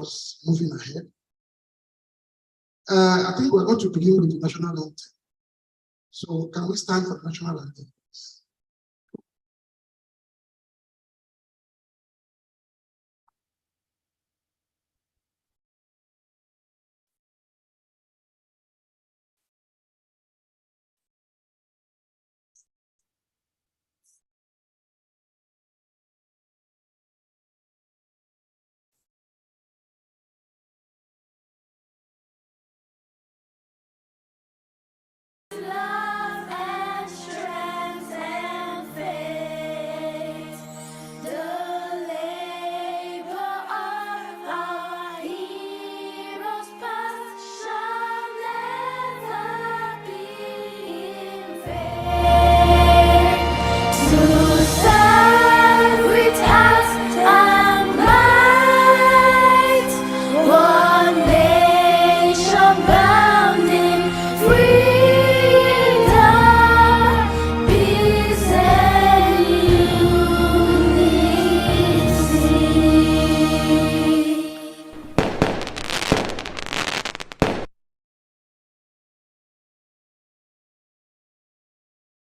us moving ahead. I think we're going to begin with the national anthem. So can we stand for the national anthem?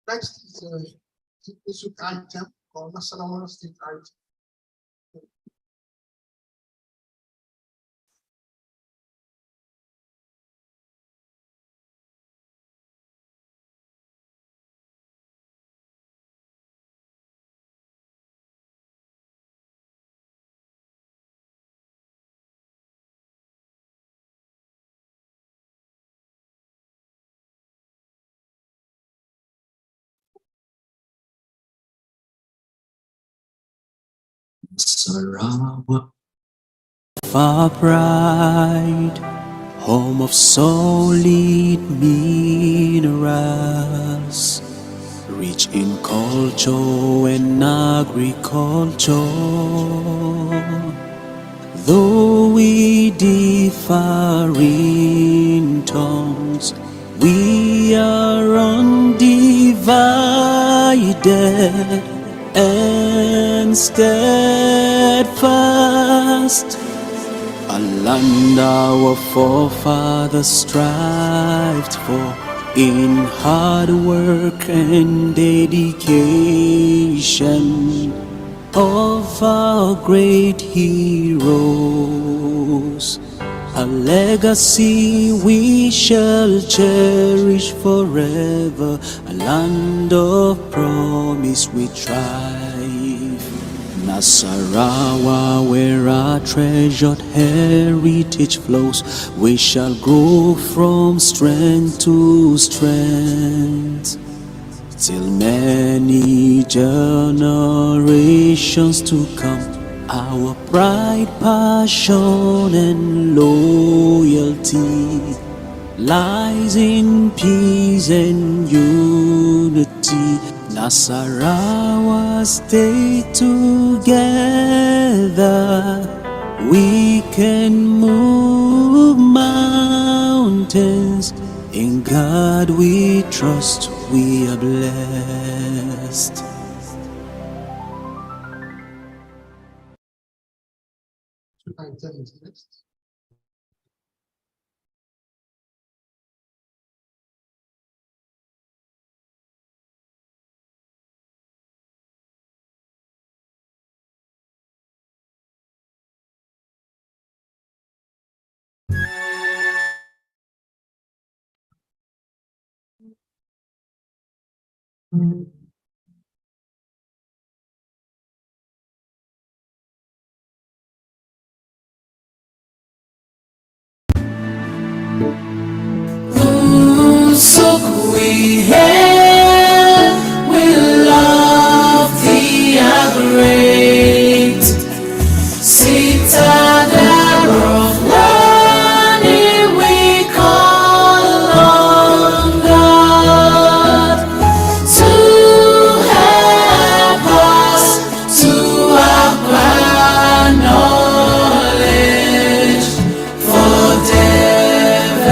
Next is a basic item called national state item. Sarawak, far pride, home of solid minerals, rich in culture and agriculture. Though we differ in tongues, we are undivided and steadfast. A land our forefathers strived for in hard work and dedication of our great heroes. A legacy we shall cherish forever, a land of promise we thrive. Nasarawa, where our treasured heritage flows, we shall grow from strength to strength, till many generations to come. Our pride, passion, and loyalty lies in peace and unity. Nasarawa, stay together. We can move mountains. In God we trust, we are blessed. Item is next. We love thee, are great. Citadel of learning, we call on God to help us to acquire knowledge for development.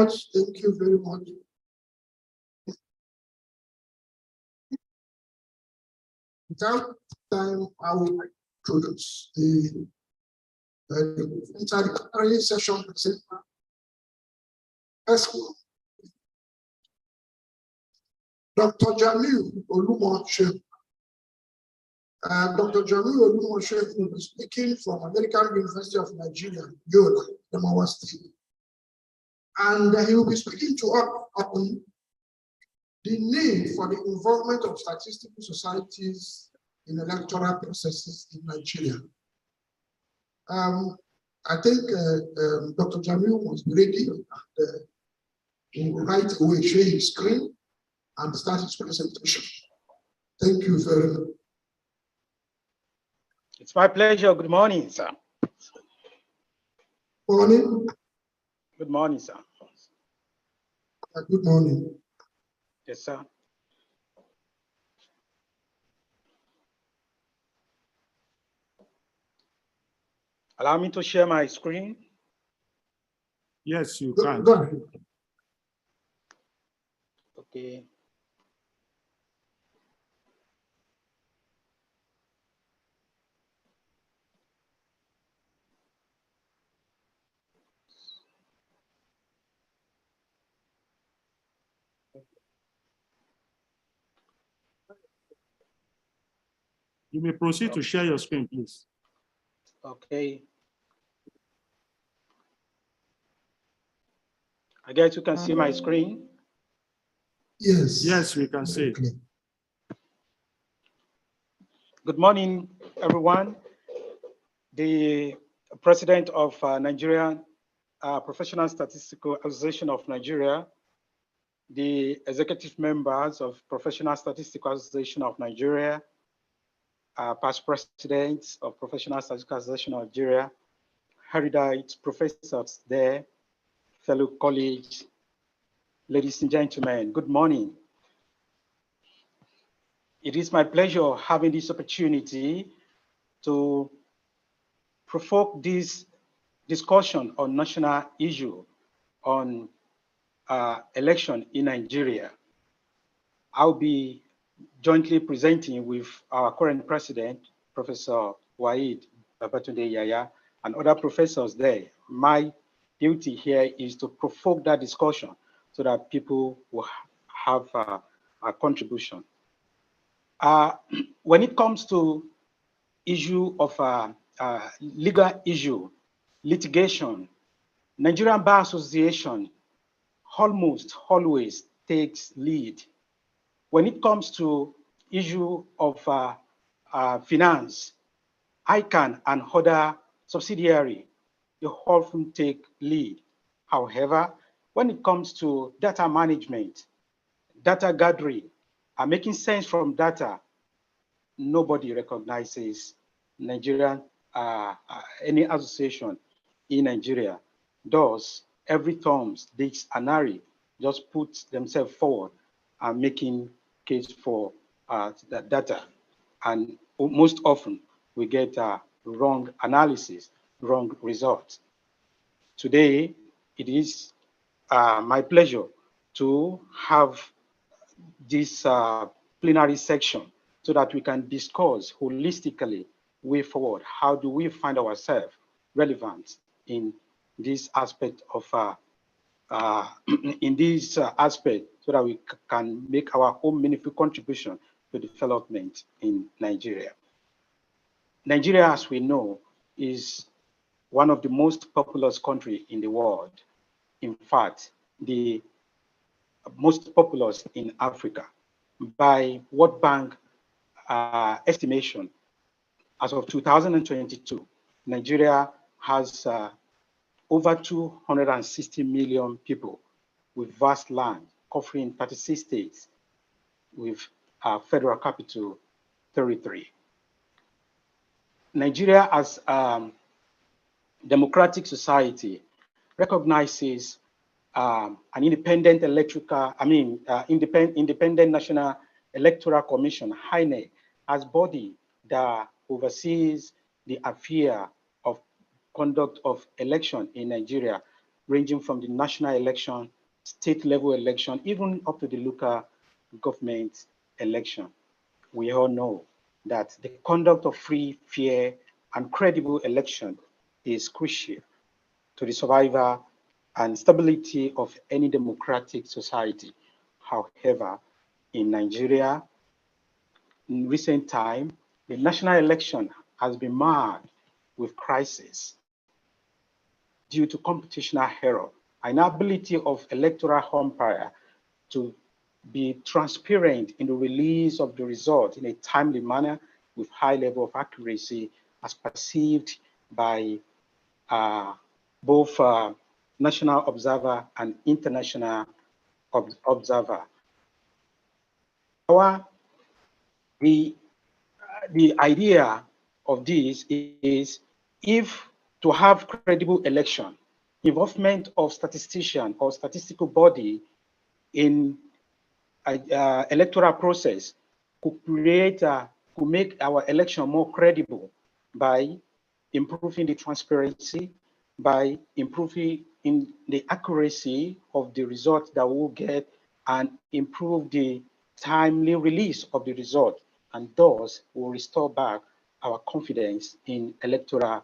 much. Thank you very much. Without time, I will introduce the introductory session. First, Dr. Jamil Olumoshe. Dr. Jamil Olumoshe will be speaking from American University of Nigeria, Yola, Adamawa State. And he will be speaking to us on the need for the involvement of statistical societies in electoral processes in Nigeria. I think Dr. Jamil must be ready and right away share his screen and start his presentation. Thank you very much. It's my pleasure. Good morning, sir. Morning. Good morning, sir. Good morning. Yes, sir. Allow me to share my screen. Yes, you Go can. ahead. Okay. You may proceed to share your screen, please. Okay. I guess you can see my screen. Yes. Yes, we can see it. Okay. Good morning, everyone. The president of Nigerian Professional Statistical Association of Nigeria, the executive members of Professional Statistical Association of Nigeria, past presidents of Professional Statistical Association of Nigeria, erudite professors there, fellow colleagues, ladies and gentlemen, good morning. It is my pleasure having this opportunity to provoke this discussion on national issue on election in Nigeria. I'll be jointly presenting with our current president, Professor Waheed Babatunde Yaya, and other professors there. My duty here is to provoke that discussion so that people will have a contribution. When it comes to issue of legal issue, litigation, Nigerian Bar Association almost always takes lead. When it comes to issue of finance, ICANN and other subsidiary, they often take lead. However, when it comes to data management, data gathering, and making sense from data, nobody recognizes Nigerian, any association in Nigeria. Thus, every Thomas, Dicks, and Harry just put themselves forward and making case for the data. And most often, we get wrong analysis, wrong results. Today, it is my pleasure to have this plenary section so that we can discuss holistically way forward. How do we find ourselves relevant in this aspect of aspect so that we can make our own meaningful contribution to development in Nigeria. Nigeria, as we know, is one of the most populous countries in the world. In fact, the most populous in Africa. By World Bank estimation, as of 2022, Nigeria has over 260 million people with vast land covering 36 states with federal capital territory. Nigeria as a democratic society recognizes an independent independent National Electoral Commission, INEC, as body that oversees the affair of conduct of election in Nigeria, ranging from the national election, state level election, even up to the local government election. We all know that the conduct of free, fair, and credible election is crucial to the survival and stability of any democratic society. However, in Nigeria, in recent time, the national election has been marred with crisis due to computational error, inability of electoral umpire to be transparent in the release of the result in a timely manner with high level of accuracy as perceived by both national observer and international observer. The idea of this is if to have credible election, involvement of statistician or statistical body in electoral process could could make our election more credible by improving the transparency, by improving in the accuracy of the result that we'll get, and improve the timely release of the result, and thus will restore back our confidence in electoral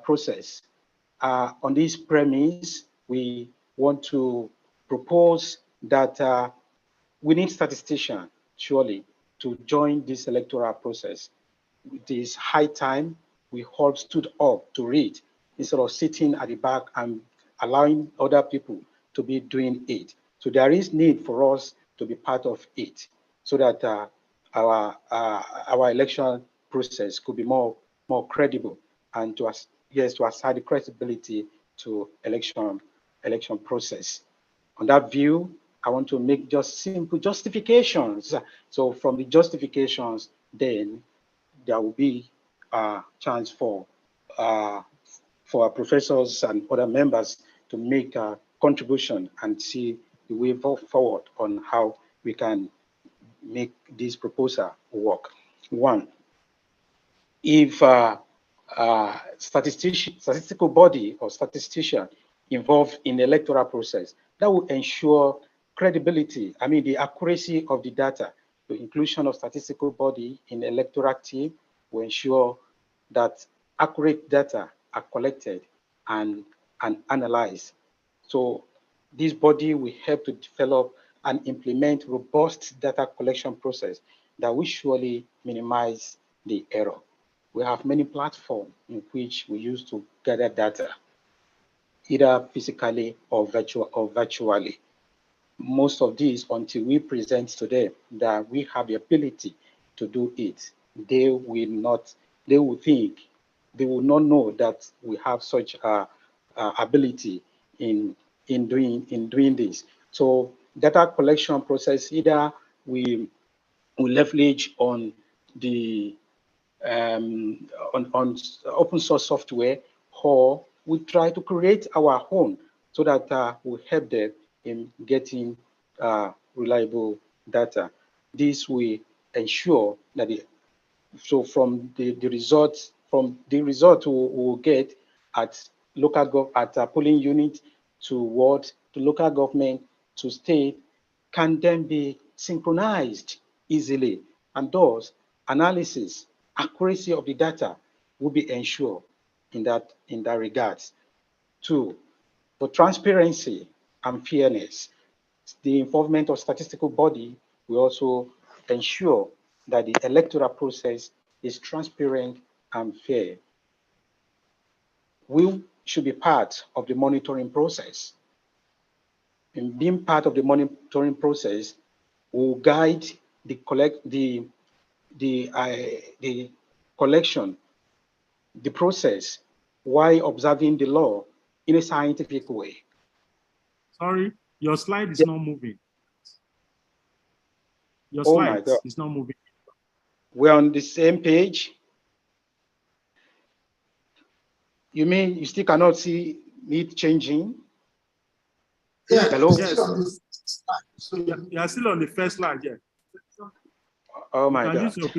process. On this premise, we want to propose that we need statisticians, surely, to join this electoral process. It is high time we all stood up to read instead of sitting at the back and allowing other people to be doing it. So there is need for us to be part of it so that our election process could be more credible and to assign the credibility to election process. On that view, I want to make just simple justifications. So from the justifications, then there will be a chance for our professors and other members to make a contribution and see the way forward on how we can make this proposal work. One, if statistical body or statistician involved in the electoral process, that will ensure credibility, the accuracy of the data. The inclusion of statistical body in the electoral team will ensure that accurate data are collected and analyzed. So this body will help to develop and implement robust data collection process that will surely minimize the error. We have many platforms in which we use to gather data, either physically or virtually. Most of these, until we present to them that we have the ability to do it, they will not know that we have such ability in doing this. So data collection process, either we leverage on the on open source software, or we try to create our own so that we help them in getting reliable data. This will ensure that from the results we will get at polling unit to ward to local government to state can then be synchronized easily, and thus analysis accuracy of the data will be ensured in that regards. Two, for transparency and fairness, the involvement of statistical body will also ensure that the electoral process is transparent and fair. We should be part of the monitoring process. In being part of the monitoring process, will guide the collection, the process, while observing the law in a scientific way. Sorry, your slide is not moving. Your slide is not moving. We're on the same page. You mean you still cannot see it changing? Yeah, hello. Yes. So you are still on the first slide, yeah. Oh my God. Use your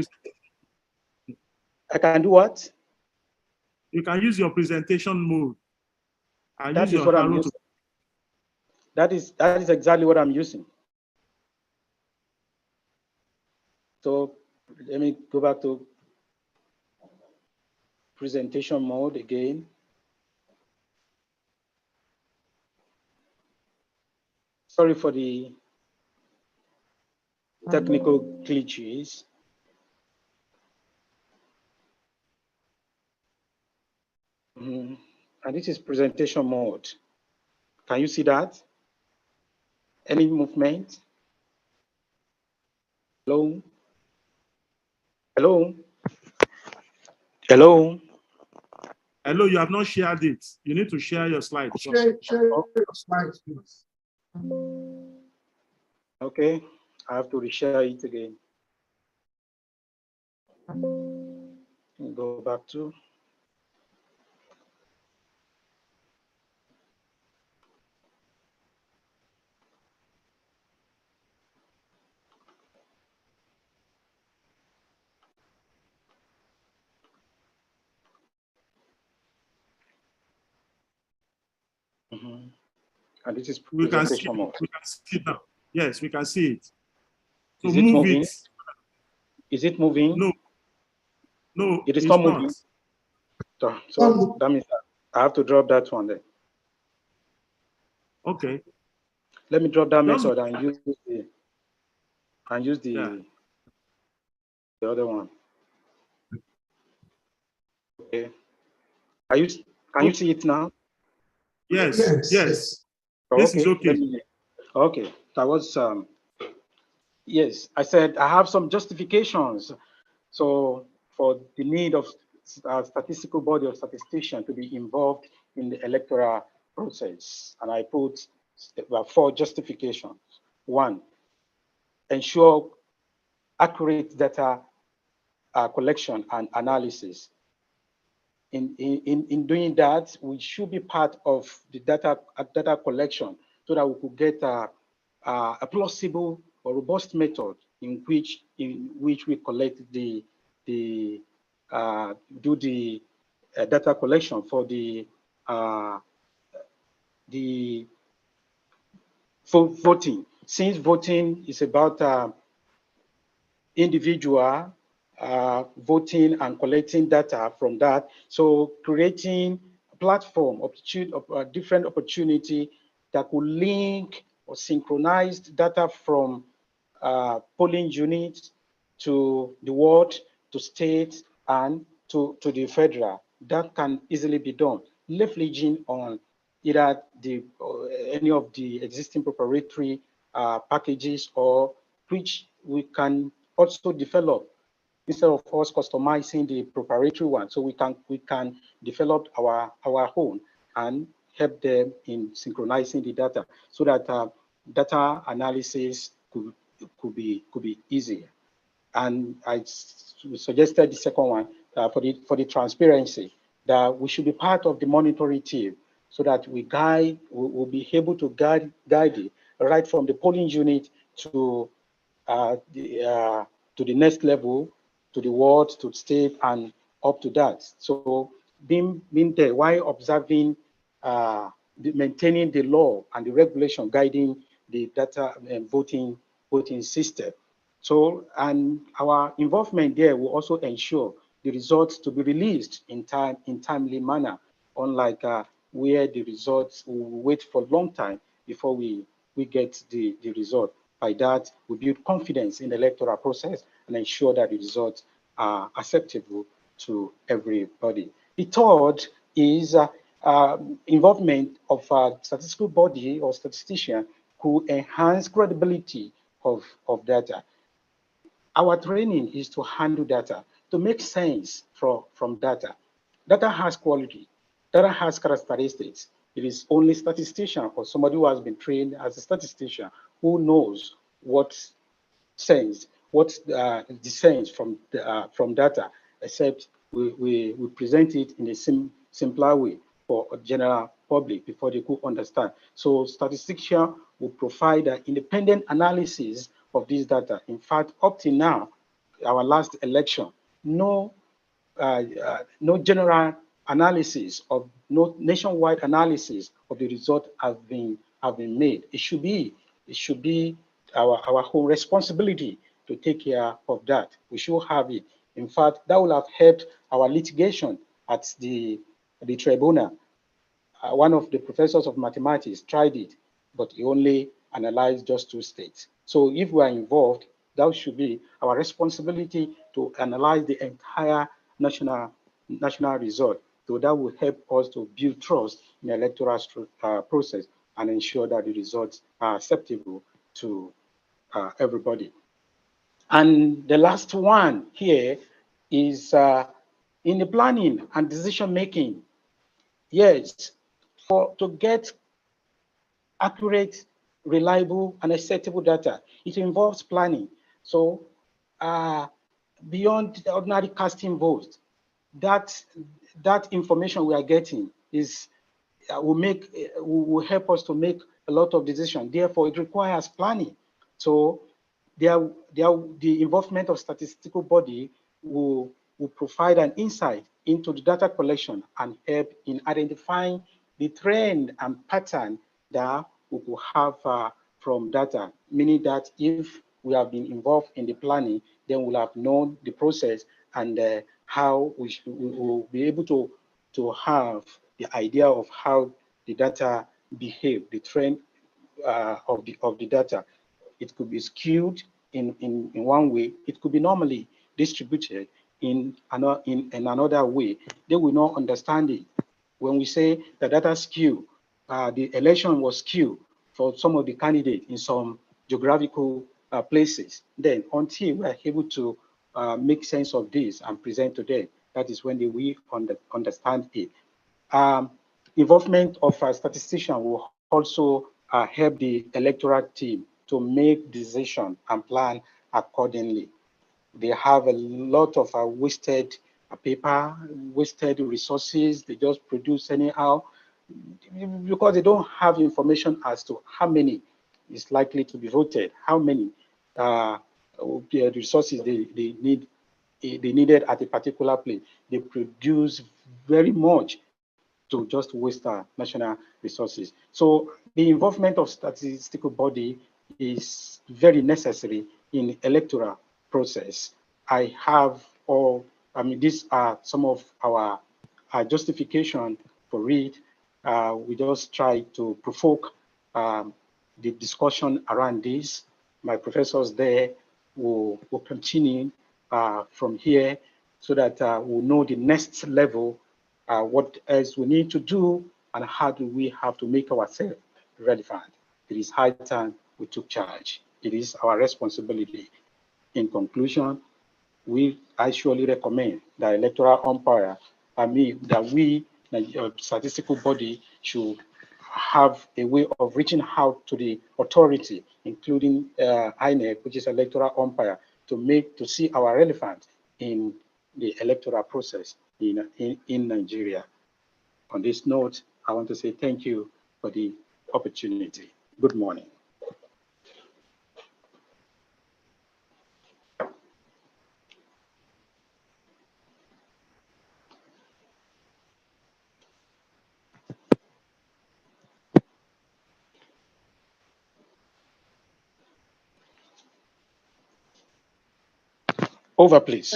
I can do what? You can use your presentation mode. I That use is your what I'm arrow to. using. That is exactly what I'm using. So let me go back to presentation mode again. Sorry for the technical glitches. And this is presentation mode. Can you see that? Any movement? Hello? Hello? Hello? Hello, you have not shared it. You need to share your slide. Share your slides, please. Okay, I have to reshare it again. Go back to. And this is We can see presentation mode. we can see it now. Yes, we can see it. So Is it move moving? it. Is it moving? No, It is it's not moving. not. So that means I have to drop that one there. Okay. Let me drop that Just method and use the yeah. the other one. Okay. Can you see it now? Yes, Yes, yes. yes. This is okay. Okay. That was yes. I said I have some justifications. So for the need of statistical body of statistician to be involved in the electoral process, and I put 4 justifications. 1, ensure accurate data collection and analysis. In doing that, we should be part of the data collection so that we could get a plausible or robust method in which we collect do the data collection for voting. Since voting is about individual voting and collecting data from that. So creating a platform, different opportunity that could link or synchronize data from polling units to the ward, to state, and to the federal. That can easily be done, leveraging on either any of the existing preparatory packages, or which we can also develop instead of us customizing the preparatory one. So we can develop our own and help them in synchronizing the data so that data analysis could be easier. And I suggested the second one for the transparency, that we should be part of the monitoring team so that we'll be able to guide it right from the polling unit to the next level, to the ward, to state, and up to that. So being there while observing, maintaining the law and the regulation guiding the data and voting system. So, and our involvement there will also ensure the results to be released in timely manner, unlike where the results will wait for a long time before we get the result. By that, we build confidence in the electoral process and ensure that the results are acceptable to everybody. The third is involvement of a statistical body or statistician who enhance credibility of data. Our training is to handle data, to make sense from data. Data has quality, data has characteristics. It is only statistician or somebody who has been trained as a statistician who knows what descends from data, except we present it in a simpler way for a general public before they could understand. So statistician will provide an independent analysis of this data. In fact, up to now, our last election, no general analysis of nationwide analysis of the result have been made. It should be our whole responsibility to take care of that. We should have it. In fact, that will have helped our litigation at the tribunal. One of the professors of mathematics tried it, but he only analyzed just 2 states. So if we are involved, that should be our responsibility to analyze the entire national result. So that will help us to build trust in the electoral process and ensure that the results are acceptable to everybody. And the last one here is in the planning and decision making. Yes, to get accurate, reliable, and acceptable data, it involves planning. So beyond the ordinary casting votes, that information we are getting will help us to make a lot of decisions. Therefore, it requires planning. So the involvement of statistical body will provide an insight into the data collection and help in identifying the trend and pattern that we will have from data, meaning that if we have been involved in the planning, then we'll have known the process and how we will be able to have the idea of how the data behave, the trend of the data. It could be skewed in one way. It could be normally distributed in another way. They will not understand it. When we say the data skew, the election was skewed for some of the candidates in some geographical places. Then until we are able to make sense of this and present to them, that is when they will understand it. Involvement of a statistician will also help the electoral team to make decisions and plan accordingly. They have a lot of wasted paper, wasted resources. They just produce anyhow because they don't have information as to how many is likely to be voted, how many resources they needed at a particular place. They produce very much to just waste our national resources. So the involvement of statistical body is very necessary in electoral process. These are some of our justification for it. We just try to provoke the discussion around this. My professors there will continue from here so that we'll know the next level, what else we need to do, and how do we have to make ourselves relevant. It is high time we took charge. It is our responsibility. In conclusion, I surely recommend the electoral umpire, that we, the statistical body, should have a way of reaching out to the authority, including INEC, which is electoral umpire, to see our relevance in the electoral process in Nigeria. On this note, I want to say thank you for the opportunity. Good morning. Over, please.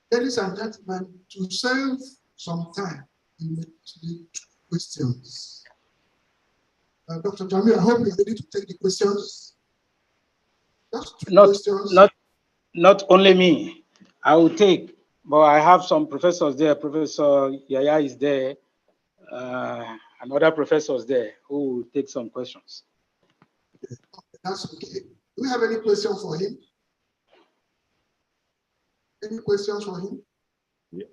Ladies and gentlemen, to save some time in the questions. Dr. Jamil, I hope you're ready to take the questions. Just two questions. Not only me, I will take, but I have some professors there. Professor Yaya is there, and other professors there who will take some questions. Okay, that's okay. Do we have any questions for him? Any questions for him? Yeah.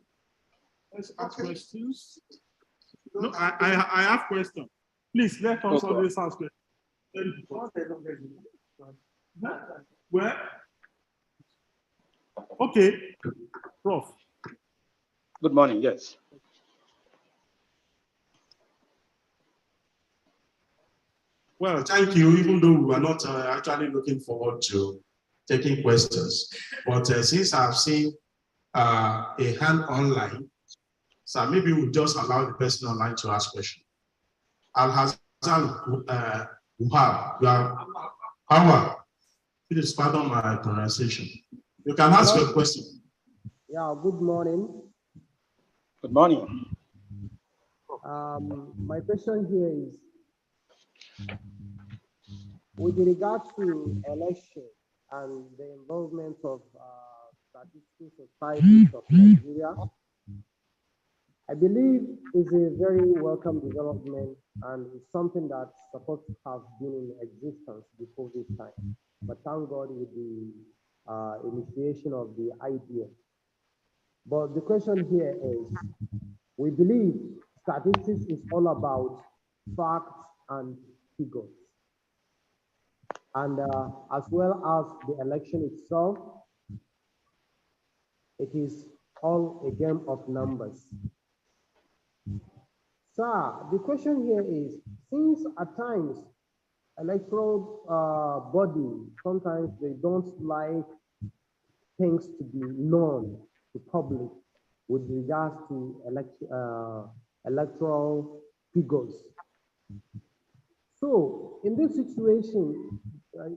Let's ask questions. No, I have questions. Please let us always ask questions. Well, okay, Prof. Good morning. Yes. Well, thank you, even though we are not actually looking forward to taking questions. But since I've seen a hand online, So maybe we'll just allow the person online to ask questions. Al-Hassan Wahab, you are Hawa. Please pardon my pronunciation. You can ask your question. Yeah, good morning. Good morning. My question here is, with regard to election and the involvement of statistical societies of Nigeria, I believe is a very welcome development and it's something that's supposed to have been in existence before this time. But thank God with the initiation of the idea. But the question here is, we believe statistics is all about facts and figures. And as well as the election itself, it is all a game of numbers. Sir, the question here is, since at times electoral body, sometimes they don't like things to be known to public with regards to electoral figures. So in this situation,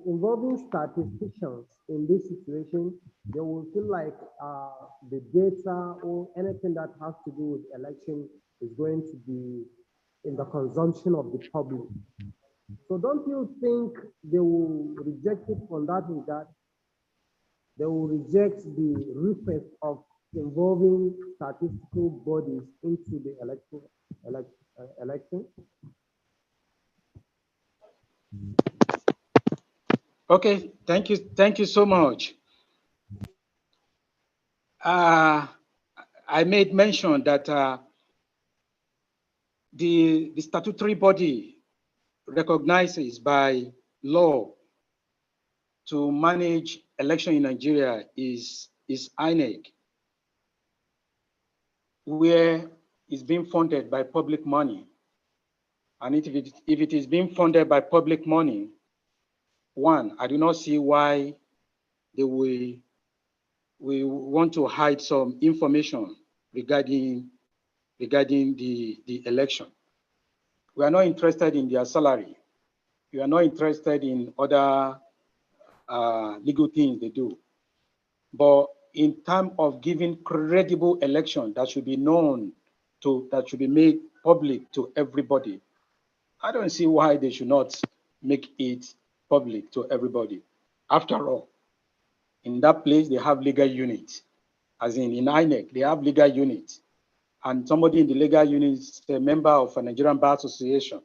involving statisticians in this situation, they will feel like the data or anything that has to do with election is going to be in the consumption of the public. So don't you think they will reject it on that regard? They will reject the request of involving statistical bodies into the election? Okay, thank you so much. I made mention that the statutory body recognizes by law to manage election in Nigeria is INEC, where it's being funded by public money. And if it is being funded by public money, one, I do not see why we want to hide some information regarding the election. We are not interested in their salary. We are not interested in other legal things they do. But in terms of giving credible election that should be known that should be made public to everybody, I don't see why they should not make it public to everybody. After all, in that place, they have legal units. As in INEC, they have legal units. And somebody in the legal unit is a member of a Nigerian Bar Association.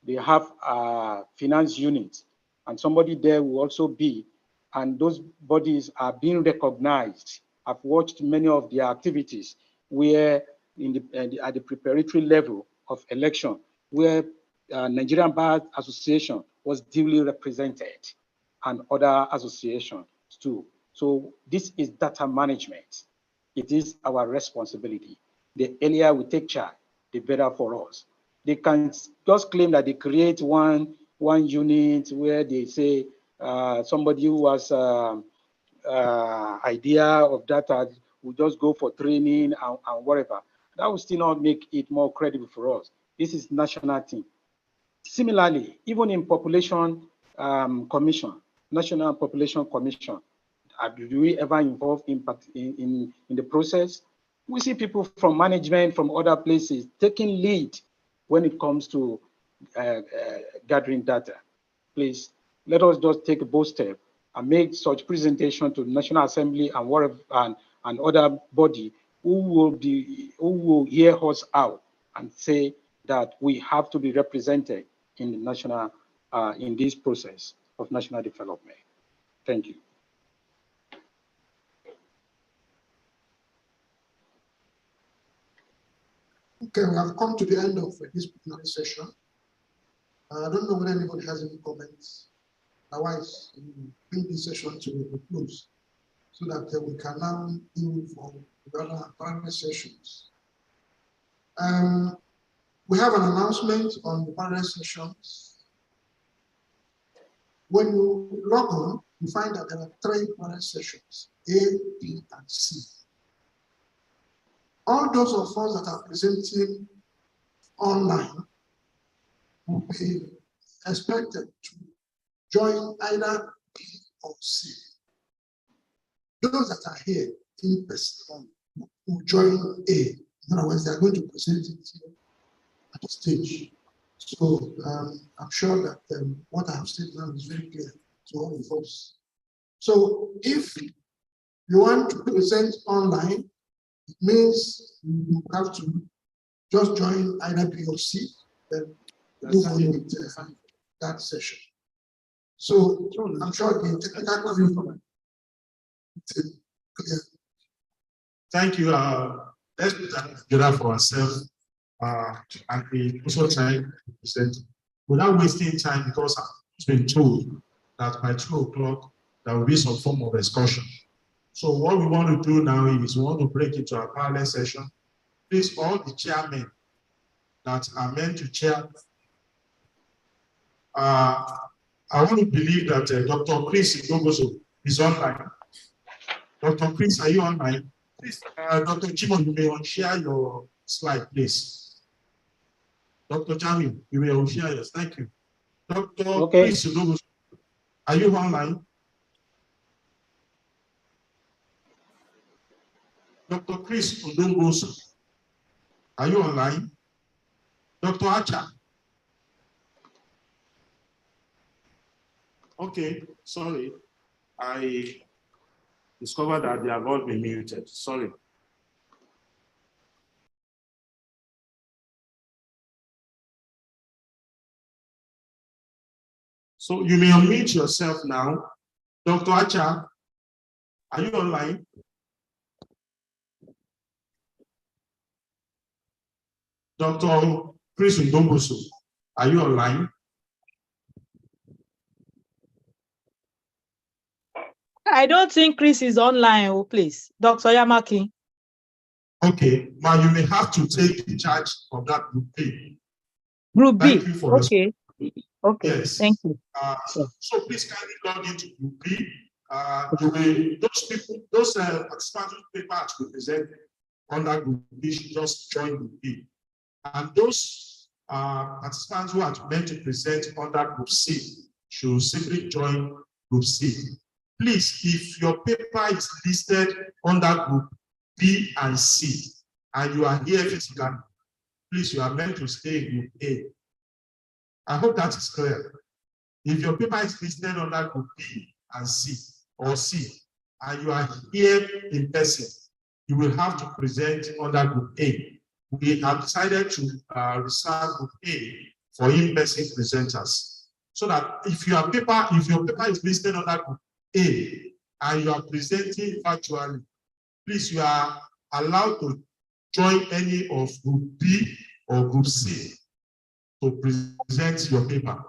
They have a finance unit. And somebody there will also be, and those bodies are being recognized. I've watched many of their activities where at the preparatory level of election, where Nigerian Bar Association was duly represented and other associations too. So this is data management. It is our responsibility. The earlier we take charge, the better for us. They can just claim that they create one unit where they say somebody who has idea of data will just go for training and whatever. That will still not make it more credible for us. This is national thing. Similarly, even in population commission, National Population Commission, do we ever involve in the process? We see people from management, from other places, taking lead when it comes to gathering data. Please, let us just take a bold step and make such presentation to the National Assembly and whatever and other body who will hear us out and say that we have to be represented in the national in this process of national development. Thank you. Okay, we have come to the end of this plenary session. I don't know whether anybody has any comments. Otherwise, we bring this session to a close so that we can now move for the other panel sessions. We have an announcement on the panel sessions. When you log on, you find that there are 3 panel sessions, A, B, and C. all those of us that are presenting online will be expected to join either B or C. Those that are here in person will join A. In other words, they are going to present it here at the stage. So I'm sure that what I have said now is very clear to all of us. So if you want to present online, it means you have to just join either B or C, then move on with that session. So I'm sure the technical review is clear. Thank you. Let's put that together for ourselves. And we also try to present without wasting time, because I've been told that by 2 o'clock there will be some form of discussion. So what we want to do now is we want to break into our parallel session. Please, all the chairmen that are meant to chair, I want to believe that Dr. Chris Igogoso is online. Dr. Chris, are you online? Please, Dr. Chimon, you may unshare your slide, please. Dr. Jami, you may unshare yours. Thank you. Dr. Chris Igogoso, are you online? Dr. Chris Odongoso, are you online? Dr. Acha. Okay, sorry. I discovered that they have all been muted. Sorry. So you may unmute yourself now. Dr. Acha, are you online? Dr. Chris Ndongoso, are you online? I don't think Chris is online, oh, please. Dr. Yamaki. Okay, now you may have to take the charge of that group B. Group B. Thank you for okay. Okay, yes. Thank you. So please kindly log into group B. Those people, those participants whose paper to present under group B should just join group B. And those participants who are meant to present under group C should simply join group C. Please, if your paper is listed under group B and C, and you are here physically, please, you are meant to stay in group A. I hope that is clear. If your paper is listed under group B and C, or C, and you are here in person, you will have to present under group A. We have decided to reserve group A for in-person presenters, so that if your paper is listed under group A and you are presenting virtually, please, you are allowed to join any of group B or group C to present your paper.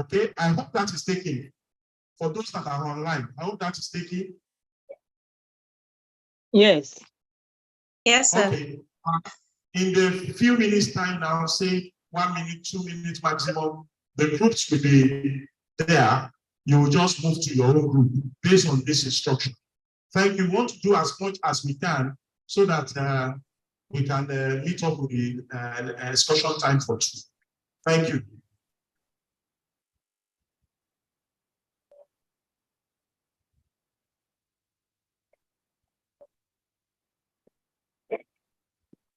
Okay, I hope that is taken. For those that are online, I hope that is taken. Yes. Yes, sir. Okay. In the few minutes time now, say 1 minute, 2 minutes maximum, the groups will be there. You will just move to your own group based on this instruction. Thank you. We want to do as much as we can so that we can meet up with the discussion time for 2. Thank you.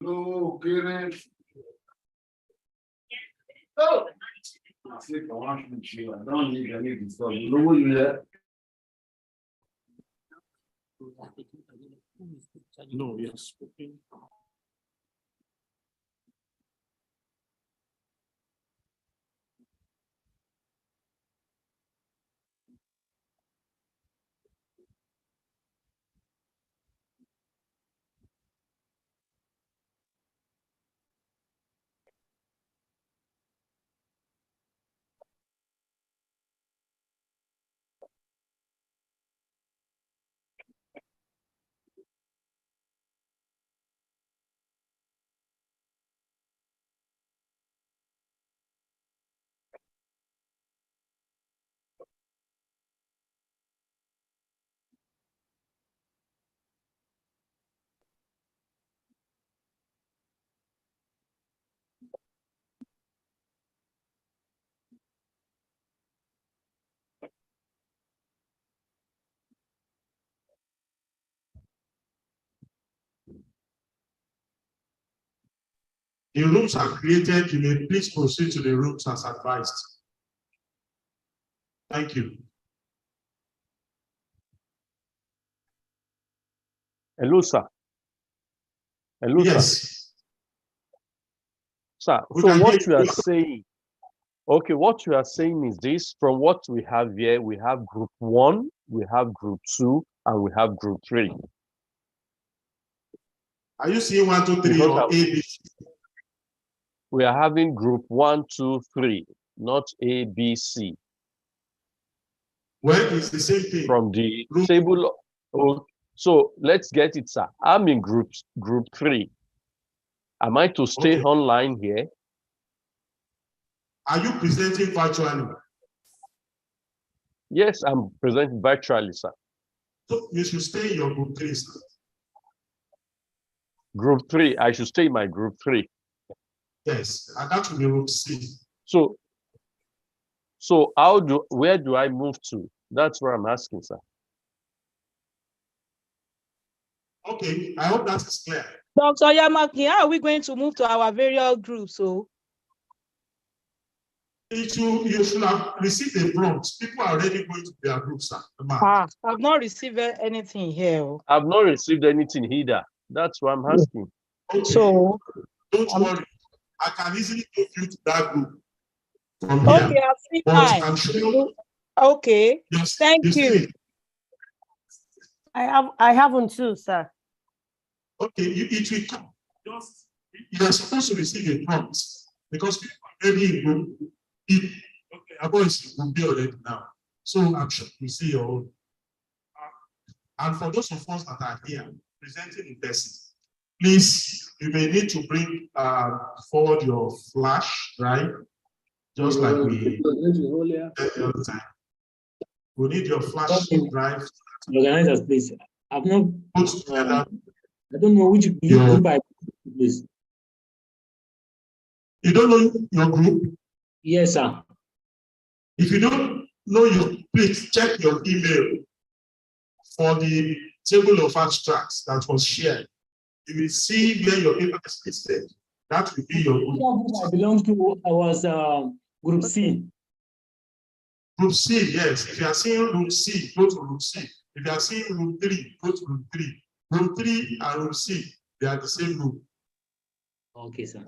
No, parents. Oh. I say, I want to I don't need any discuss. No, you No, yes. Okay. The rooms are created. You may please proceed to the rooms as advised. Thank you. Hello, sir. Hello, Yes. Sir, We so can what hear you are you. saying, okay, what you are saying is this: from what we have here, we have group 1, we have group 2, and we have group 3. Are you seeing 1, 2, 3 Because or A, B, C? we are having group 1, 2, 3, not A, B, C. Well, it's the same thing. From the Group. table. Oh, so let's get it, sir. I'm in group 3. Am I to stay Okay. online here? Are you presenting virtually? Yes, I'm presenting virtually, sir. So you should stay in your group 3, sir. Group 3, I should stay in my group 3. Yes, and that will be group C. So where do I move to? That's what I'm asking, sir. Okay, I hope that is clear. Dr. Yamaki, how are we going to move to our various groups? So You should have received a prompt. People are already going to their groups, sir. I've not received anything here. I've not received anything either. That's what I'm asking. Okay. So don't worry. I can easily take you to that group from here. Okay, I've seen but mine. I'm sure. Okay. Thank you. I haven't too, sir. Okay, it will come. You're supposed to receive a prompt because people are already in group. Okay, our voice will be already now. So I'm sure you see your own. And for those of us that are here presenting in person, please, you may need to bring forward your flash, right? Just like we did the other time. We need your flash drive. Organizers, please. I've not put together. I don't know which group I please. You don't know your group? Yes, sir. If you don't know your, please check your email for the table of abstracts that was shared. You will see where your paper is listed. That will be your group. I belong to, I was group C. Group C, yes. If you are seeing room C, go to room C. If you are seeing room 3, go to room 3. Room 3 and room C, they are the same room. Okay, sir.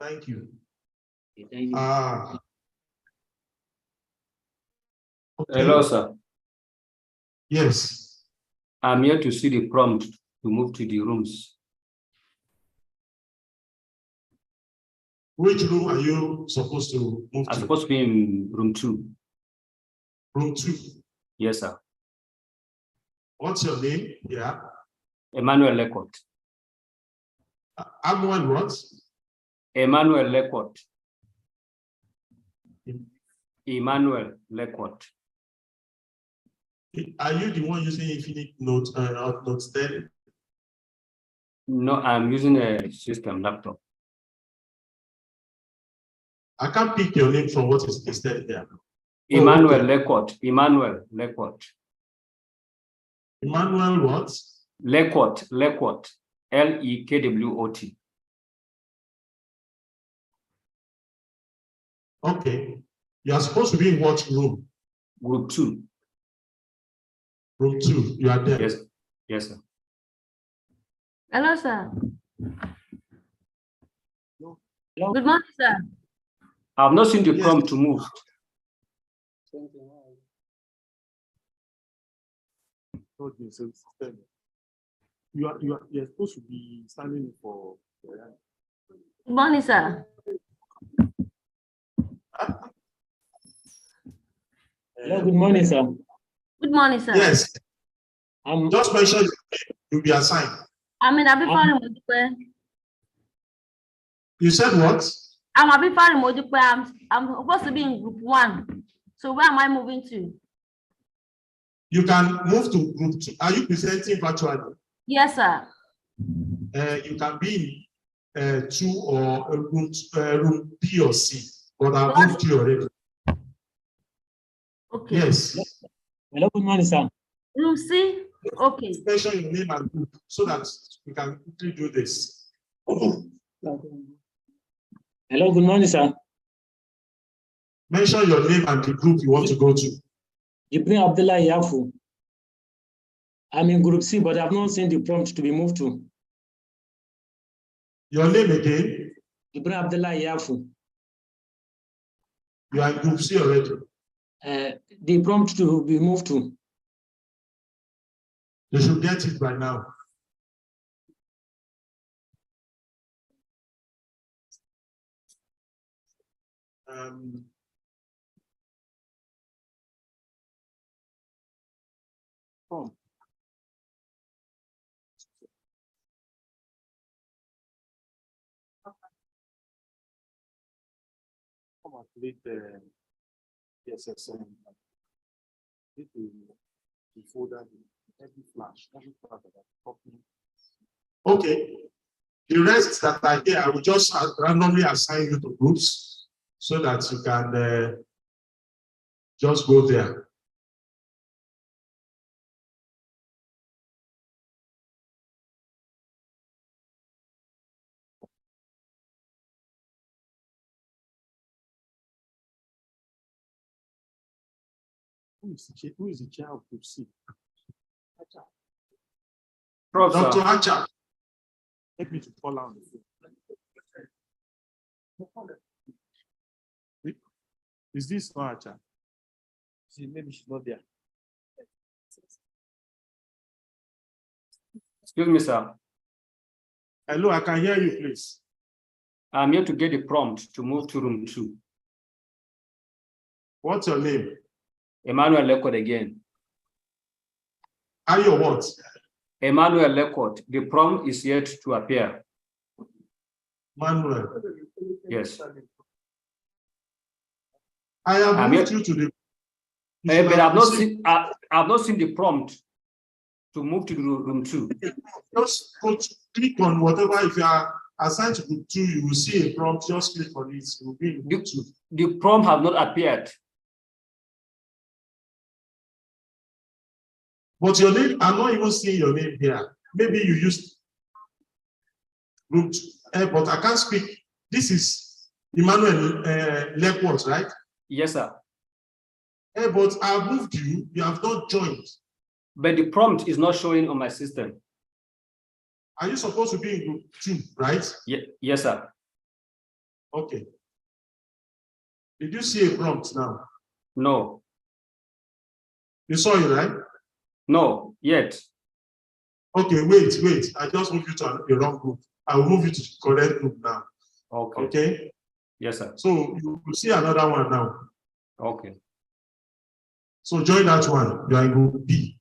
Thank you. Okay, thank you. Okay. Hello, sir. Yes. I'm here to see the prompt to move to the rooms. Which room are you supposed to move to? I'm supposed to be in room 2. Room 2? Yes, sir. What's your name? Yeah. Emmanuel Lecourt. Emmanuel what? Emmanuel Lecourt. Emmanuel Lecourt. Are you the one using Infinite Note, Note 10? No, I'm using a system laptop. I can't pick your name from what is listed there. Emmanuel Lecourt. Emmanuel Lecourt. Emmanuel what? Lecourt. Lecourt. L-E-K-W-O-T. Okay. You are supposed to be in what room? Group 2. Room 2. You are there. Yes. Yes, sir. Hello, sir. Hello. Good morning, sir. I've not seen the prompt to move. You're supposed to be standing for. Good morning, sir. Hello, good morning, sir. Good morning, sir. Yes. Just mention you'll be assigned. I'm in Abifari Modupe. You said what? I'm Abifari Modupe. I'm supposed to be in group 1. So where am I moving to? You can move to group 2. Are you presenting virtually? Yes, sir. You can be in 2 or room B or C, but I've moved you already. Okay. Yes. Hello, good morning, sir. Room C? Okay. Mention your name and group so that we can quickly do this. Hello, good morning, sir. Mention your name and the group you want to go to. Jibril Abdullah Yafu. I'm in group C, but I've not seen the prompt to be moved to. Your name again? Jibril Abdullah Yafu. You are in group C already. The prompt to be moved to. You should get it by now. Come and delete the SSN. The folder, every flash that I copy. Okay. The rest that are here, I will just randomly assign you to groups so that you can just go there. Who is the chair of group C? Dr. Acha. Take me to call out. Is this not Acha? Maybe she's not there. Excuse me, sir. Hello, I can hear you, please. I'm here to get the prompt to move to room 2. What's your name? Emmanuel Lekot again. Are you what? Emmanuel Lekot. The prompt is yet to appear. Manuel. Yes. I have moved you to the. But I've not seen the prompt to move to room 2. Just click on whatever. If you are assigned to group 2, you will see a prompt. Just click on it. You will be in group 2. The prompt have not appeared. But your name, I'm not even seeing your name here. Maybe you used group 2, but I can't speak. This is Emmanuel Lekot, right? Yes, sir. But I've moved you. You have not joined. But the prompt is not showing on my system. Are you supposed to be in group 2, right? Yes, sir. Okay. Did you see a prompt now? No. You saw it, right? No, yet. Okay, wait. I just moved you to the wrong group. I will move you to the correct group now. Okay. Okay? Yes, sir. So you will see another one now. Okay. So join that one. You are in group B.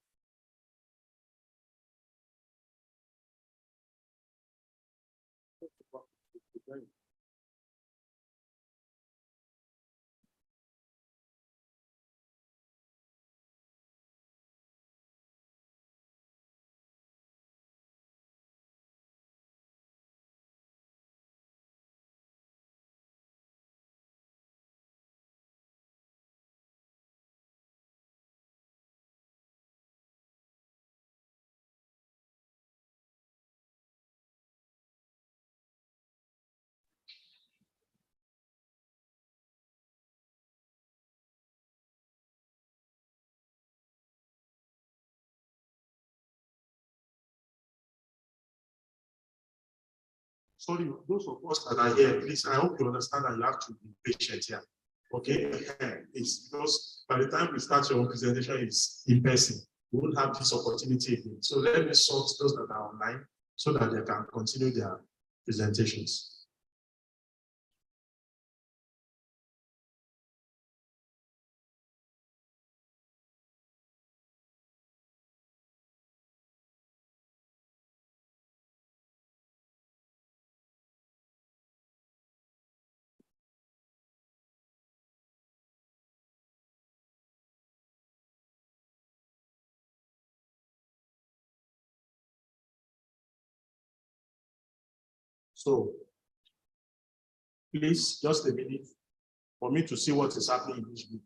Sorry, those of us that are here, please, I hope you understand that you have to be patient here. Okay? It's because by the time we start your presentation, it's in person. We won't have this opportunity again. So let me sort those that are online so that they can continue their presentations. So please, just a minute for me to see what is happening in this group.